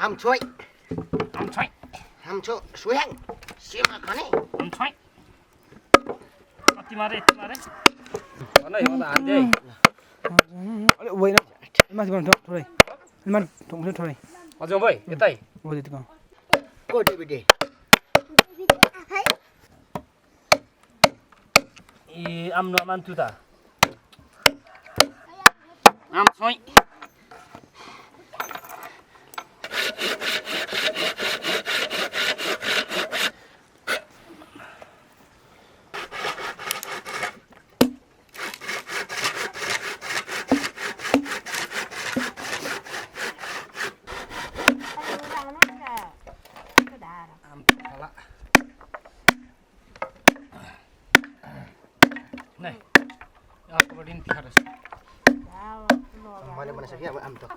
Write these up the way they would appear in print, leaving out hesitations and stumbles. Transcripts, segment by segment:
Hầm chuối. Hầm chuối. Suối hạnh. Xíu mà có này. Mati mare. Mana yang ada ande? अरे होइन माथि गर्नु थोरै माथि थोरै थोरै Ajong boy, etai. हो त्यतिको Cô đi đi. I am no man tuta. Am soy. Này, aku berdin tiar. Mana mana sakit am tu.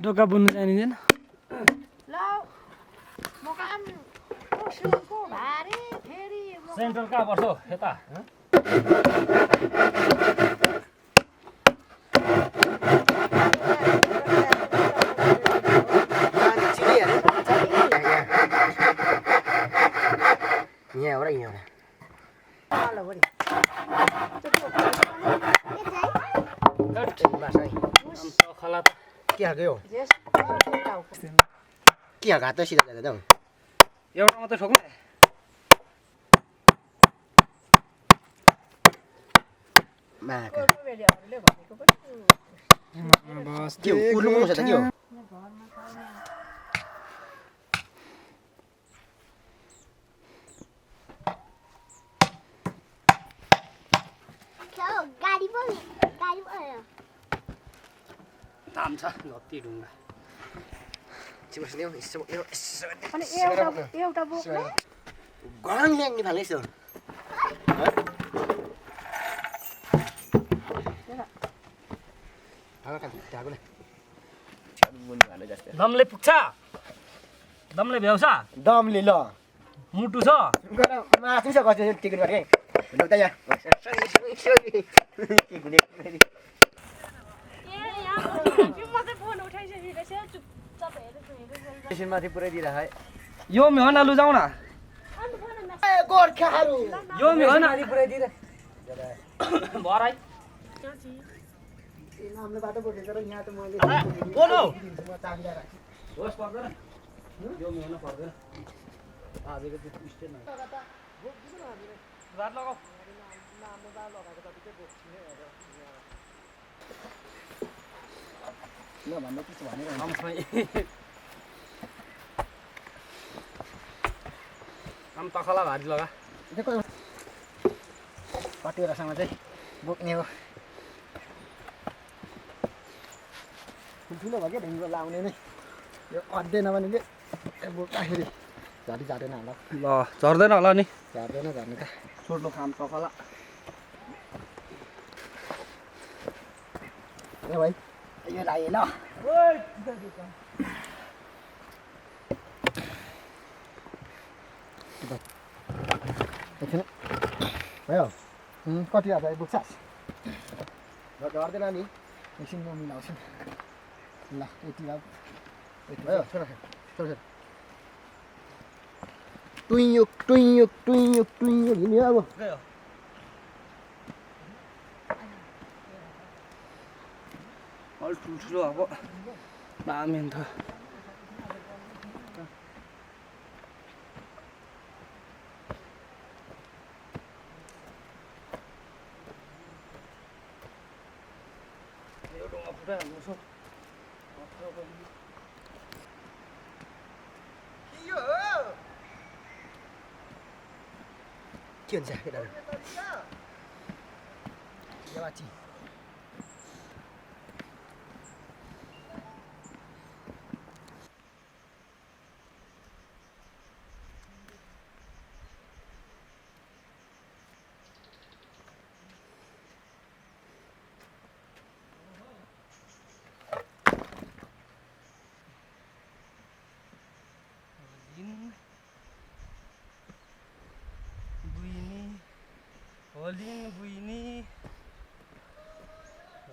डोका बुन्नु जानिँदैन Central ka पर्छ यता. Nhiều đấy nhiều này. Bà say. Am to khalat. Kia cái gì? Kia gạt tới xí ra đâu? एउटा मात्रै ठोक्ने. Mà cái. बस Kiểu u lung sẽ kiểu. गाडी पनि Tam छ नति ढुङ्गा. Chỉ bớt nhiều, अनि एउटा बोक्ने Gòn lên đi phải lấy sườn. Đó cái trà của này. दमले पुग्छ. दमले भ्याउँछ. Đom lì lò. मुटु छ. Mà chúng sẽ có chuyện ticket vào đây. Đầu tay nha. माथि पुरै दिइरा है यो मेहना लु जाऊ न गोर्खाहरू यो मेहना माथि पुरै दिइरा भराइ. नामले बाटो बोकेको र यहाँ त मैले बोलो. म चाँदिरा राखेँ होस् पर्दैन. यो मेहना पर्दैन. आजको त्यो स्टेन न. रात लगाऊ. नामले बाटो लगाएको जतिकै बोक्छु है ल भन्नु के भनेर हम खोइ. हम तखला भाजी लगा. देखो कतिवटासँग चाहिँ बोक्ने हो ठुल्ठुलो भयो क्या ढुङ्गो लाउने नै यो अड्दैन भने चाहिँ बोक्दाखेरि झर्दैन होला ल झर्दैन होला नि झर्दैन झर्ने त छोड्नु खाम तखला ए भाइ यो लाए ल एकछिन भयो कति आएको बोक्छस् झर्दैन नि एकछिन म मिलाउँछु ल यति भयो भयो छोरा छोरा टुइयो हिँड्यो अब गयो. अलि ठुल्ठुलो अब दामी नि त यो ढुङ्गा फुटाइहाल्नु छ. के हुन्छ केटाहरू यो बाची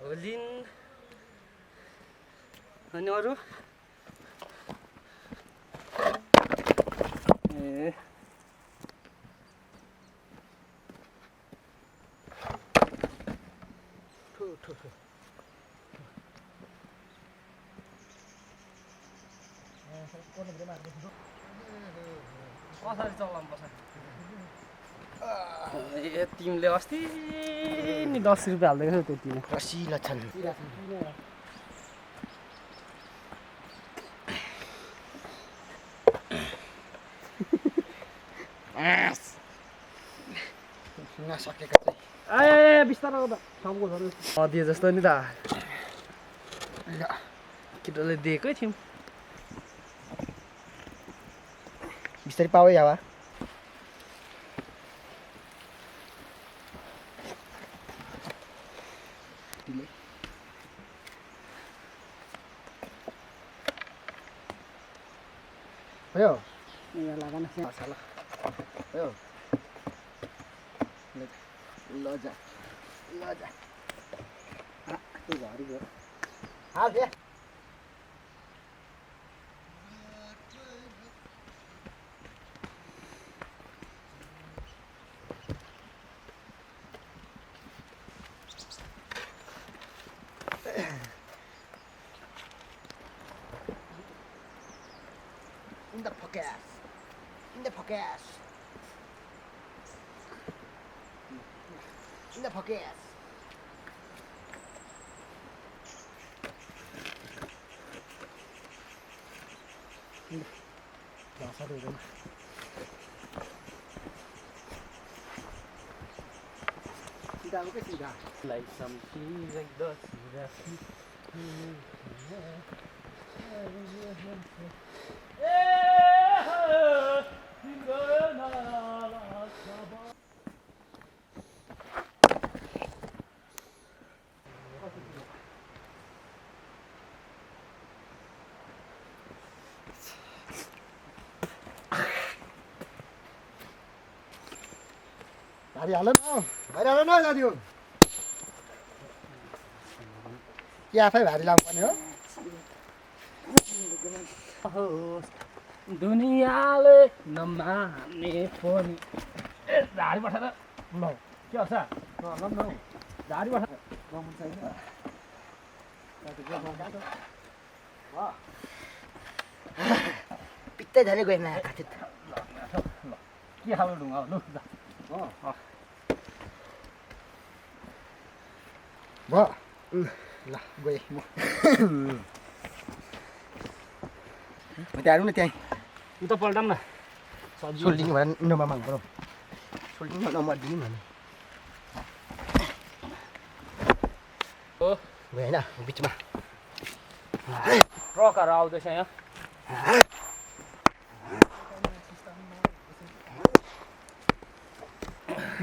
होलिन अनि अरू कसरी चलाउनु पर्छ ए तिमीले अस्ति नि 10 रुपियाँ हाल्दै थियौ त्यतिमा रसिला छन् नसकेको चाहिँ ए बिस्तारो गर्दा सबको झन् दिए जस्तो नि त केटाले दिएकै थियौँ बिस्तारै पाऊ हावा भयो लगान भयो ल जा त्यो घरि गयो हाल they In the podcast. In the podcast. In the podcast. Sida một cái sida. Like something like the Dari halan nào, dari halan nào radio. Ke आफै भारी लाग्नुपर्ने हो दुनियाँले नमाने पनि ए झाडी पठाएर ल के गर्छ ल न झाडी पठाएर गमन छैन पित्तै झरे गएन काटित के खालको ढुङ्गा हो लु भयो ल गएँ म त्यहाँ न त्यहीँ उता पल्टाम न सब्जी सोल्डिङ भनेर नम्बर माग्नु पऱ्यो सोल्डिङ नम्बर दिनु भने हो गयो होइन बिचमा ट्रकहरू आउँदैछ यहाँ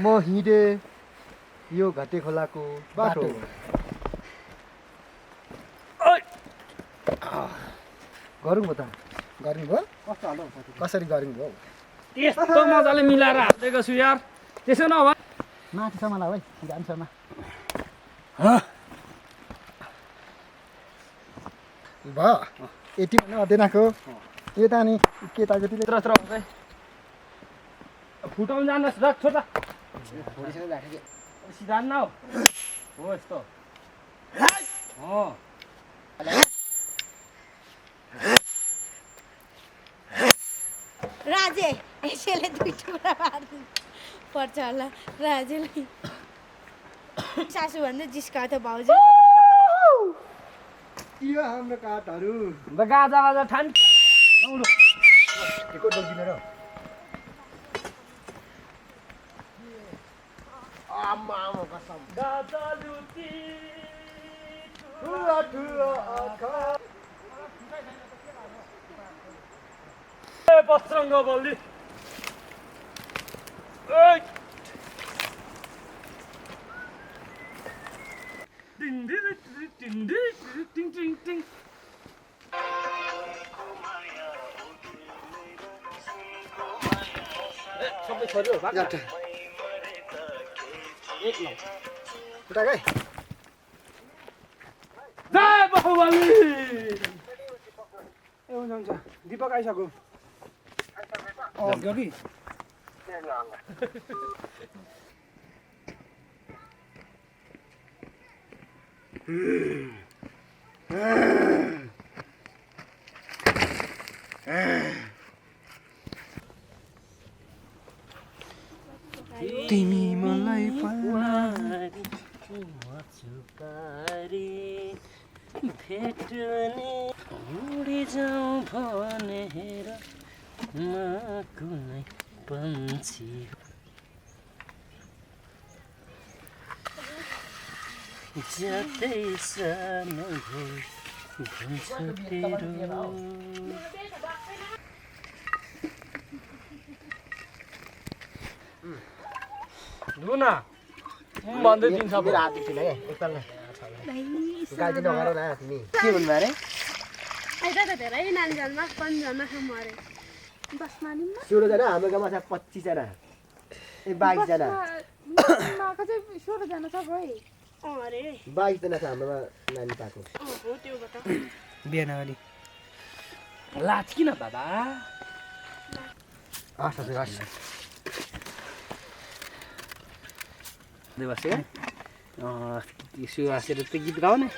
म हिँडेँ यो घाटे खोलाको बाटो गरौँ त गरौँ भयो कस्तो हाल्नु कसरी गरौँ भयो त्यस्तो मजाले मिलाएर हालिदिएको छु यार त्यसो नभए माथिसम्म ल है जान्छमा भयो यति भने अँदेनाको यता नि केटाकेटीले यत्र यत्र हुन्छ फुटाउनु जानुहोस् र छोटा सिधा न हो यस्तो राजे यसैले दुई टुक्रा पार्नु पर्छ होला राजेलाई सासू भन्दा जिस्काएको थियो भाउजू यो हाम्रो काठहरू गाजा गाजा ठान टिकट बोकिने र आमा कसम गाजा लुटी ठुलो ठुलो आँखा ए पस्रङ्ग बल्दी ओइ टिङ टिङ टिङ टिङ टिङ टिङ सबै छोड्यो जान्छ एक नौ उता गए जय बाहुबली ए हुन्छ हुन्छ दिपक आइसक्यो गयो कि तिमी मलाई भेट्ने उडी जाउँ भनेर म कुनै पन्छी जतै सानो भन्छ तेरो लुना भन्दै दिन्छ मेरो हात दुख्छ है एकताल गाडी नगर न तिमी के भन्नु अरे अहिले त धेरै नानीजनमा 5 जनासम्म अरे 10 नानीमा 16 जना हाम्रो गाउँमा छ 25 जना ए 22 जना माका चाहिँ 16 जना छ भाइ अरे 22 जना छ हाम्रोमा नानी पाएको हो त्योबाट बिहान अगाडि लाज किन बाबा हस् हजुर हस् देवासी सुवासेर त गीत गाउने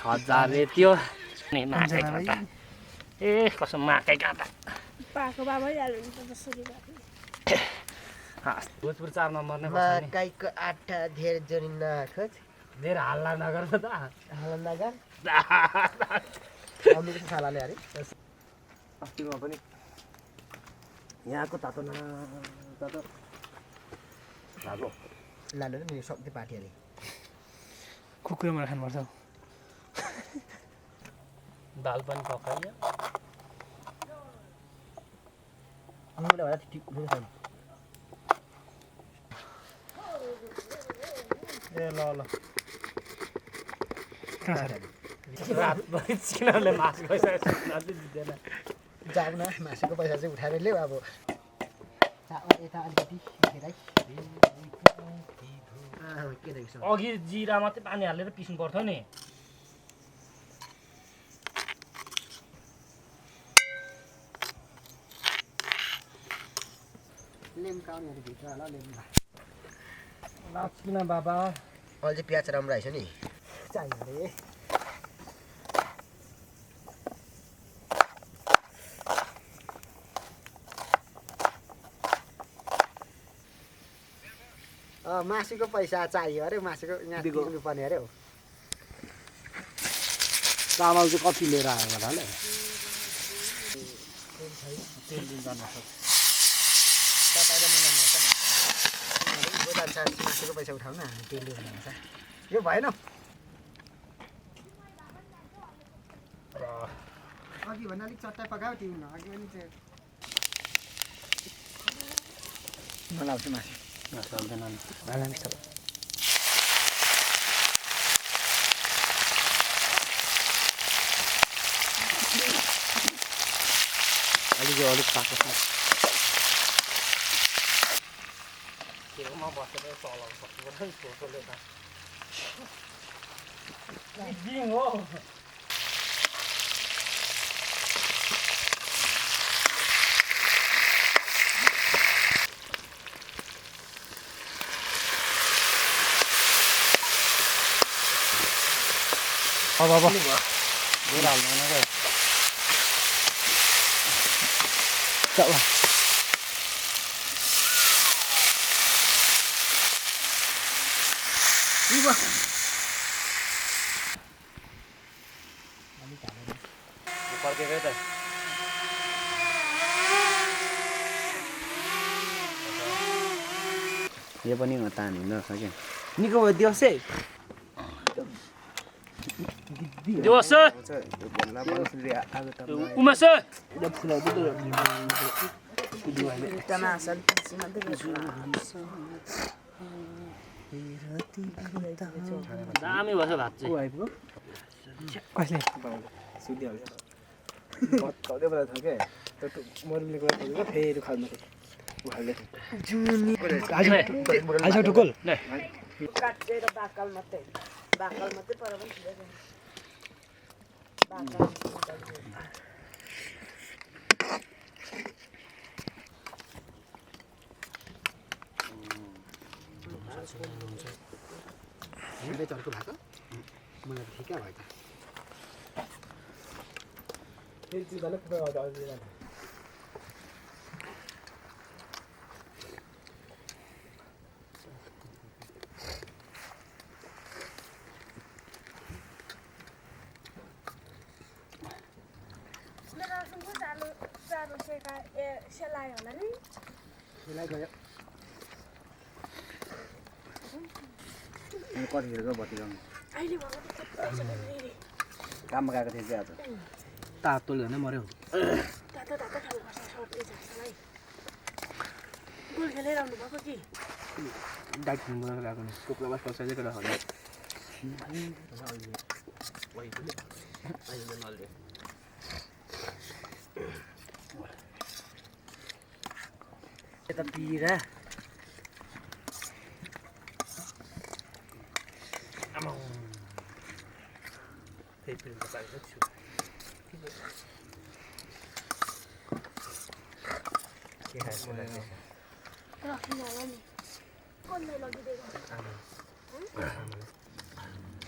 हजारे त्यो माकै गाता ए कसो माकै गाता पाको बाबै हाल्नु नि त जसरी भोजपुर 4 नम्बर नै मकैको आटा धेर जोडिन खोज धेरै हल्ला नगर त हाल नगर अमिलो सालाले अरे अस्तिमा पनि यहाँको तातो न तातो लागो लानु नि सक्दै पार्टी अरे कुकुर मलाई खानुपर्छ दाल पनि पकाइयो मुला भएर टिप मुला खानु ए ल ल कहाँ छ रातभरि चिकनले मासु गइसकेको दिँदैन जाऊ न मासुको पैसा चाहिँ उठाएर ल्याऊ अब यता अलिकति धेरै के रहेछ अघि जिरा मात्रै पानी हालेर पिस्नु पर्थ्यो नि लेम्का उनीहरू भित्र होला लेम्का किन बाबा अहिले चाहिँ प्याज राम्रो आइछ नि चाहियो अरे मासुको पैसा चाहियो अरे मासुको यहाँ तिर्नु पर्ने अरे हो चामल चाहिँ कति लिएर आयो होला ले मासुको पैसा उठाउन तेल लिएर जान्छ यो भएन अघि भन्दा अलिक चट्टा पकायो तिमी अघि पनि चाहिँ नलाउँछु मासु चल्दैन अलिक पाएको छ छेउमा बसेर चलाउनु सक्छु फोटोले त दिङ हो अब धेरै हाल्नु गयो चल फर्केकै त यो पनि तान हिँड्न सक्यो निको भयो दियोस् है दिवस उमेश दामी भएछ भात चाहिँ कसले कतै बेला छ के मरुले कुरा खोजेको फेरि खानु आज टुकल काटेर बाकल मात्रै पर पनि चर्को भएको मलाई ठिकै भयो त फेरि त्यो डल्लै कुखुरा अगाडि जान्छ मेरो सुनको चारो सेलायो होला नि त्यसलाई गयो अनि कतिखेरको बत्ती गाउनु अहिले भएको त कति काममा गएको थिएँ चाहिँ आज तातो झन् मऱ्यो तातो खानुपर्छ सबले झाँसलाई गोल खेलेर आउनु भएको कि डाइट खानु गएको नि कुखुरा बास कसैले कुरा खानु यता पिरा त्यही पिर पाएको छु के खाएको राख्नु होला नि कसले लगिदिएको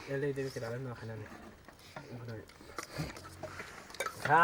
यसले दिएको केटालाई नखाना नि खा